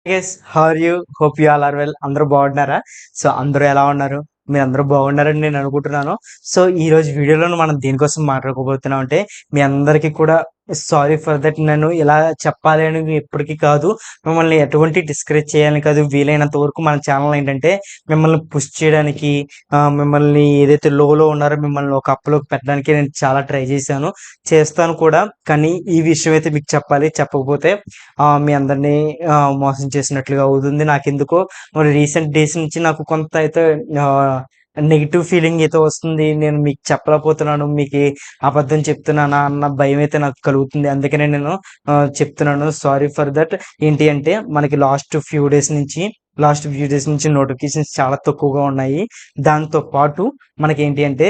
Guys, how are you? Hope you all are well. అందరూ బాగున్నారా? So అందరూ ఎలా ఉన్నారు? మీరందరూ బాగున్నారని నేను అనుకుంటున్నాను. సో ఈ రోజు వీడియోలో మనం దేనికోసం మాట్లాడుకోబోతున్నాం అంటే, మీ అందరికీ కూడా సారీ ఫర్ దట్. నేను ఇలా చెప్పాలి అని ఎప్పటికీ కాదు, మిమ్మల్ని ఎటువంటి డిస్కరేజ్ చేయాలని కాదు. వీలైనంత వరకు మన ఛానల్ ఏంటంటే మిమ్మల్ని పుష్ చేయడానికి, మిమ్మల్ని ఏదైతే లోలో ఉన్నారో మిమ్మల్ని ఒక అప్పులోకి పెట్టడానికి నేను చాలా ట్రై చేస్తాను కూడా. కానీ ఈ విషయం అయితే మీకు చెప్పాలి. చెప్పకపోతే మీ అందరినీ మోసం చేసినట్లుగా అవుతుంది. నాకెందుకో మరి రీసెంట్ డేస్ నుంచి నాకు కొంత అయితే నెగిటివ్ ఫీలింగ్ అయితే వస్తుంది. నేను మీకు చెప్పలేకపోతున్నాను. మీకు అబద్ధం చెప్తున్నానా అన్న భయం అయితే నాకు కలుగుతుంది. అందుకనే నేను చెప్తున్నాను. Sorry for that. ఏంటి అంటే మనకి లాస్ట్ ఫ్యూ డేస్ నుంచి నోటిఫికేషన్స్ చాలా తక్కువగా ఉన్నాయి. దాంతో పాటు మనకేంటి అంటే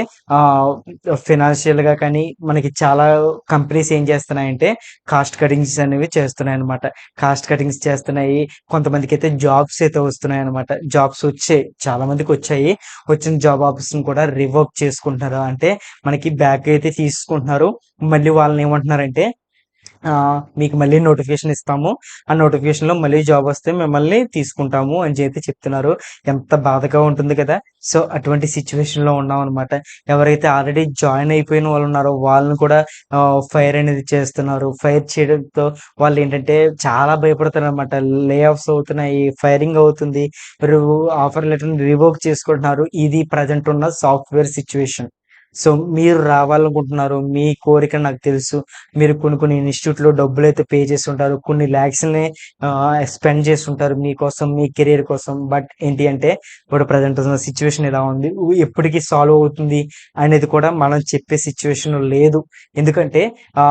ఫినాన్షియల్గా కానీ మనకి చాలా కంపెనీస్ ఏం చేస్తున్నాయంటే కాస్ట్ కటింగ్స్ అనేవి చేస్తున్నాయి అనమాట. కాస్ట్ కటింగ్స్ చేస్తున్నాయి. కొంతమందికి అయితే జాబ్స్ అయితే వస్తున్నాయి అనమాట. జాబ్స్ వచ్చాయి, చాలా మందికి వచ్చాయి. వచ్చిన జాబ్ ఆఫర్స్ని కూడా రివోక్ చేసుకుంటున్నారు. అంటే మనకి బ్యాక్ అయితే తీసుకుంటున్నారు. మళ్ళీ వాళ్ళని ఏమంటున్నారంటే మీకు మళ్ళీ నోటిఫికేషన్ ఇస్తాము. ఆ నోటిఫికేషన్లో మళ్ళీ జాబ్ వస్తే మిమ్మల్ని తీసుకుంటాము అని చెప్పి చెప్తున్నారు. ఎంత బాధగా ఉంటుంది కదా. సో అటువంటి సిచ్యువేషన్లో ఉన్నాం అనమాట. ఎవరైతే ఆల్రెడీ జాయిన్ అయిపోయిన వాళ్ళు ఉన్నారో వాళ్ళని కూడా ఫైర్ అనేది చేస్తున్నారు. ఫైర్ చేయడంతో వాళ్ళు ఏంటంటే చాలా భయపడతారు అనమాట. లే ఆఫ్స్ అవుతున్నాయి, ఫైరింగ్ అవుతుంది, ఆఫర్ లెటర్ రివోక్ చేసుకుంటున్నారు. ఇది ప్రజెంట్ ఉన్న సాఫ్ట్వేర్ సిచ్యువేషన్. సో మీరు రావాలనుకుంటున్నారు, మీ కోరిక నాకు తెలుసు. మీరు కొన్ని ఇన్స్టిట్యూట్లో డబ్బులు అయితే పే చేసి ఉంటారు, కొన్ని ల్యాక్స్ని స్పెండ్ చేసి ఉంటారు మీకోసం, మీ కెరీర్ కోసం. బట్ ఏంటి అంటే ఇప్పుడు ప్రజెంట్ ఉన్న సిచ్యువేషన్ ఎలా ఉంది, ఎప్పటికీ సాల్వ్ అవుతుంది అనేది కూడా మనం చెప్పే సిచ్యువేషన్ లేదు. ఎందుకంటే ఆ,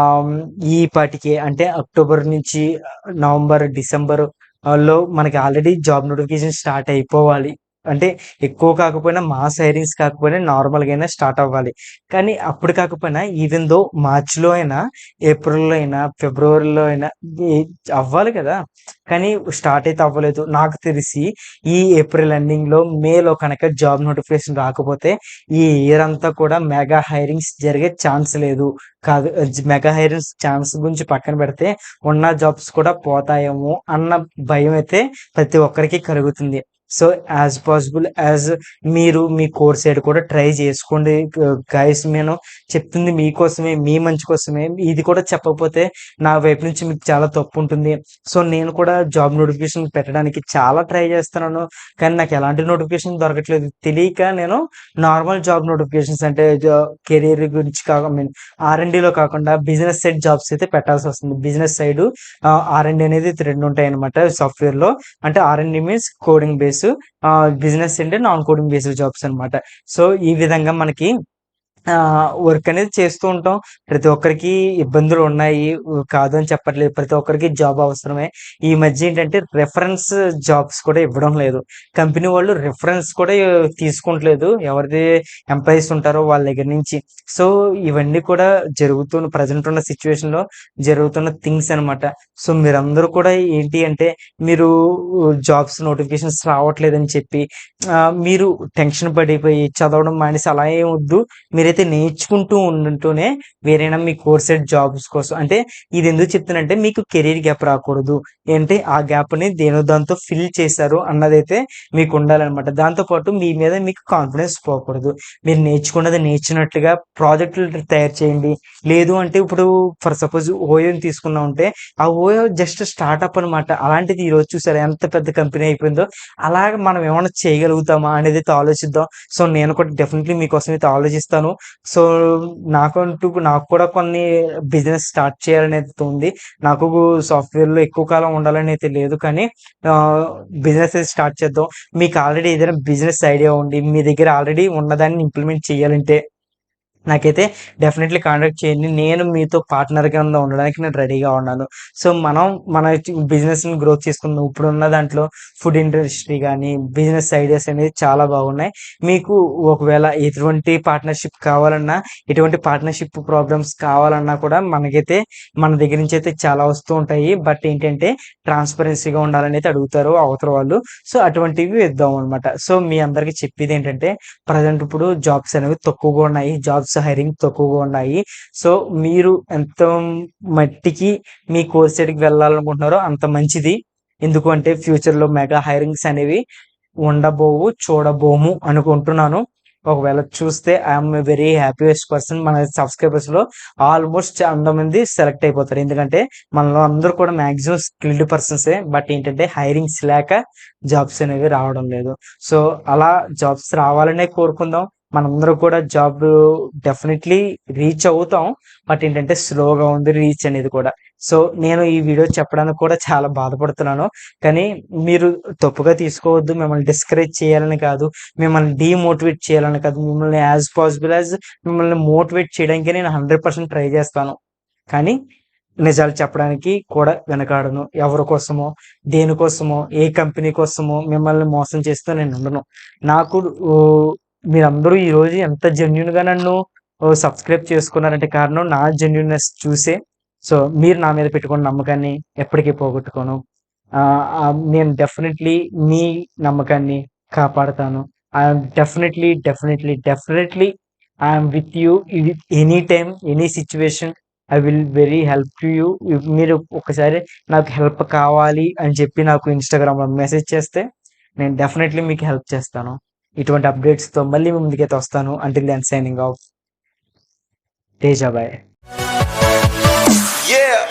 ఈ పాటికి అంటే అక్టోబర్ నుంచి నవంబర్, డిసెంబర్ లో మనకి ఆల్రెడీ జాబ్ నోటిఫికేషన్ స్టార్ట్ అయిపోవాలి. అంటే ఎక్కువ కాకపోయినా, మాస్ హైరింగ్స్ కాకపోయినా నార్మల్గా అయినా స్టార్ట్ అవ్వాలి. కానీ అప్పుడు కాకపోయినా ఈవెన్ దో మార్చిలో అయినా, ఏప్రిల్‌లో అయినా, ఫిబ్రవరిలో అయినా అవ్వాలి కదా. కానీ స్టార్ట్ అయితే అవ్వలేదు. నాకు తెలిసి ఈ ఏప్రిల్ ఎండింగ్‌లో, మేలో కనుక జాబ్ నోటిఫికేషన్ రాకపోతే ఈ ఇయర్ అంతా కూడా మెగా హైరింగ్స్ జరిగే ఛాన్స్ లేదు. కాదు, మెగా హైరింగ్స్ ఛాన్స్ గురించి పక్కన పెడితే ఉన్న జాబ్స్ కూడా పోతాయేమో అన్న భయం అయితే ప్రతి ఒక్కరికి కలుగుతుంది. సో యాజ్ పాసిబుల్ యాజ్ మీరు మీ కోర్ సైడ్ కూడా ట్రై చేసుకోండి గైస్. నేను చెప్తుంది మీకోసమే, మీ మంచి కోసమే. ఇది కూడా చెప్పకపోతే నా వైపు నుంచి మీకు చాలా తప్పు ఉంటుంది. సో నేను కూడా జాబ్ నోటిఫికేషన్ పెట్టడానికి చాలా ట్రై చేస్తున్నాను. కానీ నాకు ఎలాంటి నోటిఫికేషన్ దొరకట్లేదు. తెలియక నేను నార్మల్ జాబ్ నోటిఫికేషన్స్ అంటే కెరీర్ గురించి మీన్ R&Dలో కాకుండా బిజినెస్ సైడ్ జాబ్స్ అయితే పెట్టాల్సి వస్తుంది. బిజినెస్ సైడ్ R&D అనేది రెండు ఉంటాయి అనమాట సాఫ్ట్వేర్లో. అంటే R&D means coding base, business అంటే నాన్ కోడింగ్ బేస్డ్ జాబ్స్ అనమాట. సో ఈ విధంగా మనకి వర్క్ అనేది చేస్తూ ఉంటాం. ప్రతి ఒక్కరికి ఇబ్బందులు ఉన్నాయి, కాదు అని చెప్పట్లేదు. ప్రతి ఒక్కరికి జాబ్ అవసరమే. ఈ మధ్య ఏంటంటే రెఫరెన్స్ జాబ్స్ కూడా ఇవ్వడం లేదు. కంపెనీ వాళ్ళు రెఫరెన్స్ కూడా తీసుకుంటలేదు, ఎవరిది ఎంప్లాయీస్ ఉంటారో వాళ్ళ దగ్గర నుంచి. సో ఇవన్నీ కూడా ప్రజెంట్ ఉన్న సిచ్యువేషన్లో జరుగుతున్న థింగ్స్ అనమాట. సో మీరందరూ కూడా ఏంటి అంటే, మీరు జాబ్స్ నోటిఫికేషన్స్ రావట్లేదని చెప్పి మీరు టెన్షన్ పడిపోయి చదవడం మానేసి అలా ఏం వద్దు. మీరైతే నేర్చుకుంటూ ఉంటూనే వేరేనా మీ కోర్ సైడ్ జాబ్స్ కోసం, అంటే ఇది ఎందుకు చెప్తానంటే మీకు కెరీర్ గ్యాప్ రాకూడదు. ఏంటి ఆ గ్యాప్ని దేనో దాంతో ఫిల్ చేశారు అన్నదైతే మీకు ఉండాలన్నమాట. దాంతోపాటు మీ మీద మీకు కాన్ఫిడెన్స్ పోకూడదు. మీరు నేర్చుకున్నది నేర్చుకున్నట్టుగా ప్రాజెక్టులు తయారు చేయండి. లేదు అంటే ఇప్పుడు ఫర్ సపోజ్ ఓయోని తీసుకున్నా ఉంటే ఆ ఓయో జస్ట్ స్టార్ట్అప్ అనమాట. అలాంటిది ఈరోజు చూసారు ఎంత పెద్ద కంపెనీ అయిపోయిందో. అలాగే మనం ఏమైనా చేయగలుగుతామా అనేది అయితే ఆలోచిద్దాం. సో నేను కూడా డెఫినెట్లీ మీకోసం అయితే ఆలోచిస్తాను. సో నాకు కూడా కొన్ని బిజినెస్ స్టార్ట్ చేయాలని అయితే ఉంది. నాకు సాఫ్ట్వేర్లో ఎక్కువ కాలం ఉండాలని అయితే లేదు. కానీ బిజినెస్ అయితే స్టార్ట్ చేద్దాం. మీకు ఆల్రెడీ ఏదైనా బిజినెస్ ఐడియా ఉండి మీ దగ్గర ఆల్రెడీ ఉన్నదాన్ని ఇంప్లిమెంట్ చేయాలంటే నాకైతే డెఫినెట్లీ కాంటాక్ట్ చేయండి. నేను మీతో పార్ట్నర్ కింద ఉండడానికి నేను రెడీగా ఉన్నాను. సో మనం మన బిజినెస్ని గ్రోత్ చేసుకుందాం. ఇప్పుడున్న దాంట్లో ఫుడ్ ఇండస్ట్రీ కానీ బిజినెస్ ఐడియాస్ అనేది చాలా బాగున్నాయి. మీకు ఒకవేళ ఎటువంటి పార్ట్నర్షిప్ కావాలన్నా, ఎటువంటి పార్ట్నర్షిప్ ప్రోగ్రామ్స్ కావాలన్నా కూడా మనకైతే మన దగ్గర నుంచి అయితే చాలా వస్తూ ఉంటాయి. బట్ ఏంటంటే ట్రాన్స్పరెన్సీగా ఉండాలని అయితే అడుగుతారు అవతల వాళ్ళు. సో అటువంటివి ఇద్దాం అనమాట. సో మీ అందరికీ చెప్పేది ఏంటంటే, ప్రజెంట్ ఇప్పుడు జాబ్స్ అనేవి తక్కువగా ఉన్నాయి, జాబ్స్ హైరింగ్ తక్కువగా ఉన్నాయి. సో మీరు ఎంత మట్టికి మీ కోర్స్ సైడ్కి వెళ్ళాలనుకుంటున్నారో అంత మంచిది. ఎందుకు అంటే ఫ్యూచర్లో మెగా హైరింగ్స్ అనేవి ఉండబోవు, చూడబోము అనుకుంటున్నాను. ఒకవేళ చూస్తే ఐఎమ్ వెరీ హ్యాపీయెస్ట్ పర్సన్. మన సబ్స్క్రైబర్స్లో ఆల్మోస్ట్ చాలా మంది సెలెక్ట్ అయిపోతారు. ఎందుకంటే మనలో అందరూ కూడా మ్యాక్సిమం స్కిల్డ్ పర్సన్సే. బట్ ఏంటంటే హైరింగ్స్ లేక జాబ్స్ అనేవి రావడం లేదు. సో అలా జాబ్స్ రావాలనే కోరుకుందాం. మనందరూ కూడా జాబ్ డెఫినెట్లీ రీచ్ అవుతాం. బట్ ఏంటంటే స్లోగా ఉంది రీచ్ అనేది కూడా. సో నేను ఈ వీడియో చెప్పడానికి కూడా చాలా బాధపడుతున్నాను. కానీ మీరు తప్పుగా తీసుకోవద్దు. మిమ్మల్ని డిస్కరేజ్ చేయాలని కాదు, మిమ్మల్ని డీమోటివేట్ చేయాలని కాదు, మిమ్మల్ని యాజ్ పాసిబుల్ యాజ్ మిమ్మల్ని మోటివేట్ చేయడానికి నేను 100% ట్రై చేస్తాను. కానీ నిజాలు చెప్పడానికి కూడా వెనకాడను. ఎవరి కోసమో, దేనికోసమో, ఏ కంపెనీ కోసమో మిమ్మల్ని మోసం చేస్తూ నేను ఉండను. నాకు మీరందరూ ఈరోజు ఎంత జెన్యున్గా నన్ను సబ్స్క్రైబ్ చేసుకున్నారంటే కారణం నా జెన్యున్నెస్ చూసే. సో మీరు నా మీద పెట్టుకున్న నమ్మకాన్ని ఎప్పటికీ పోగొట్టుకోను. నేను డెఫినెట్లీ మీ నమ్మకాన్ని కాపాడతాను. I'm definitely I'm with you with any time, any situation. I will very help to you. మీరు ఒకసారి నాకు హెల్ప్ కావాలి అని చెప్పి నాకు ఇన్స్టాగ్రామ్లో మెసేజ్ చేస్తే నేను డెఫినెట్లీ మీకు హెల్ప్ చేస్తాను. ఇటువంటి అప్డేట్స్తో మళ్ళీ మీ ముందుకైతే వస్తాను. Until then signing off, Tejabhai. Yeah.